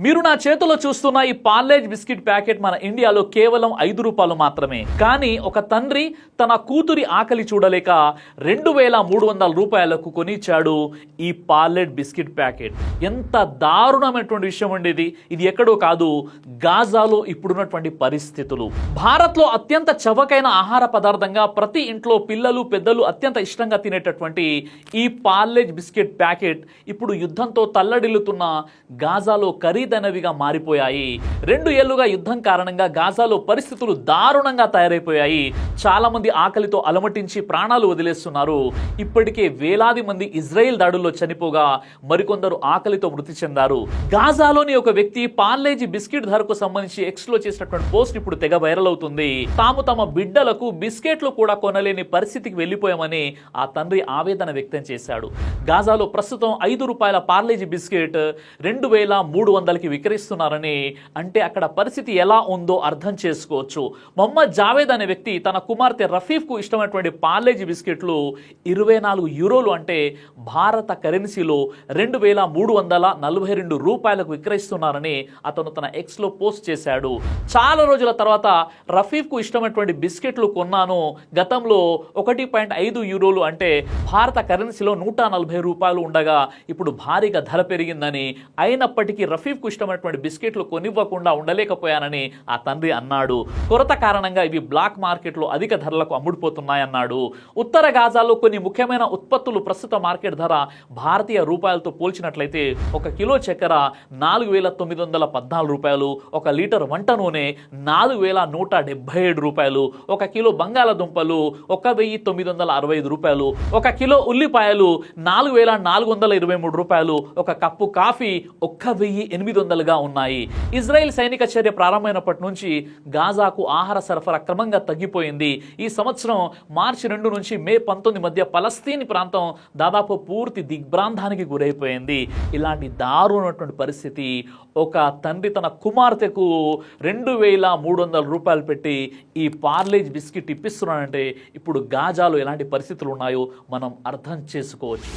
మీరు నా చేతిలో చూస్తున్న ఈ పార్లేజ్ బిస్కెట్ ప్యాకెట్ మన ఇండియాలో కేవలం 5 రూపాయలు మాత్రమే. కానీ ఒక తండ్రి తన కూతురి ఆకలి చూడలేక 2300 రూపాయలకు కొనిచ్చాడు ఈ పార్లేజ్ బిస్కెట్ ప్యాకెట్. ఎంత దారుణమైనటువంటి విషయం ఉండేది. ఇది ఎక్కడో కాదు, గాజాలో ఇప్పుడున్నటువంటి పరిస్థితులు. భారత్లో అత్యంత చవకైన ఆహార పదార్థంగా ప్రతి ఇంట్లో పిల్లలు పెద్దలు అత్యంత ఇష్టంగా తినేటటువంటి ఈ పార్లేజ్ బిస్కెట్ ప్యాకెట్ ఇప్పుడు యుద్ధంతో తల్లడిల్లుతున్న గాజాలో ఖరీదైనవిగా మారిపోయాయి. 2 ఏళ్లుగా యుద్ధం కారణంగా గాజాలో పరిస్థితులు దారుణంగా తయారైపోయాయి. చాలా మంది ఆకలితో అలమటించి ప్రాణాలు వదిలేస్తున్నారు. ఇప్పటికే వేలాది మంది ఇజ్రాయెల్ దాడుల్లో చనిపోగా మరికొందరు ఆకలితో మృతి చెందారు. గాజాలోని ఒక వ్యక్తి పార్లేజీ బిస్కెట్ ధరకు సంబంధించి ఎక్స్ లో చేసినటువంటి పోస్ట్ ఇప్పుడు తెగ వైరల్ అవుతుంది. తాము తమ బిడ్డలకు బిస్కెట్లు కూడా కొనలేని పరిస్థితికి వెళ్లిపోయామని ఆ తండ్రి ఆవేదన వ్యక్తం చేశాడు. గాజాలో ప్రస్తుతం 5 రూపాయల పార్లేజీ బిస్కెట్ 2300కి విక్రయిస్తున్నారని అంటే అక్కడ పరిస్థితి ఎలా ఉందో అర్థం చేసుకోవచ్చు. మొహమ్మద్ జావేద్ అనే వ్యక్తి తన కుమార్తె రఫీఫ్ కు ఇష్టమైనటువంటి పార్లేజీ బిస్కెట్లు 24 యూరోలు అంటే భారత కరెన్సీలో 2342 రూపాయలకు విక్రయిస్తున్నారని అతను తన ఎక్స్ లో పోస్ట్ చేశాడు. చాలా రోజుల తర్వాత రఫీఫ్ కు ఇష్టమైనటువంటి బిస్కెట్లు కొన్నాను. గతంలో 1.5 యూరోలు అంటే భారత కరెన్సీలో 140 రూపాయలు ఉండగా ఇప్పుడు భారీగా ధర పెరిగిందని, అయినప్పటికీ రఫీఫ్ కు ఇష్టమైనటువంటి బిస్కెట్లు కొనివ్వకుండా ఉండలేకపోయానని ఆ తండ్రి అన్నాడు. కొరత కారణంగా ఇవి బ్లాక్ మార్కెట్లో అధిక ధరలకు అమ్ముడుపోతున్నాయన్నాడు. ఉత్తర గాజాలో కొన్ని ముఖ్యమైన ఉత్పత్తులు ప్రస్తుత మార్కెట్ ధర భారతీయ రూపాయలతో పోల్చినట్లయితే 1 కిలో చక్కెర 4914 రూపాయలు, 1 లీటర్ వంట నూనె 4177 రూపాయలు, 1 కిలో బంగాళదుంపలు 1965 రూపాయలు, 1 కిలో ఉల్లిపాయలు 4423 రూపాయలు, 1 కప్పు కాఫీ 1800గా ఉన్నాయి. ఇజ్రాయెల్ సైనిక చర్య ప్రారంభమైనప్పటి నుంచి గాజాకు ఆహార సరఫరా క్రమంగా తగ్గిపోయింది. ఈ సంవత్సరం మార్చి 2 నుంచి మే 19 మధ్య పలస్తీన్ ప్రాంతం దాదాపు పూర్తి దిగ్భ్రాంతానికి గురైపోయింది. ఇలాంటి దారుణమైనటువంటి పరిస్థితి. ఒక తండ్రి తన కుమార్తెకు 2300 రూపాయలు పెట్టి ఈ పార్లేజ్ బిస్కెట్ ఇప్పిస్తున్నాడంటే ఇప్పుడు గాజాలో ఎలాంటి పరిస్థితులు ఉన్నాయో మనం అర్థం చేసుకోవచ్చు.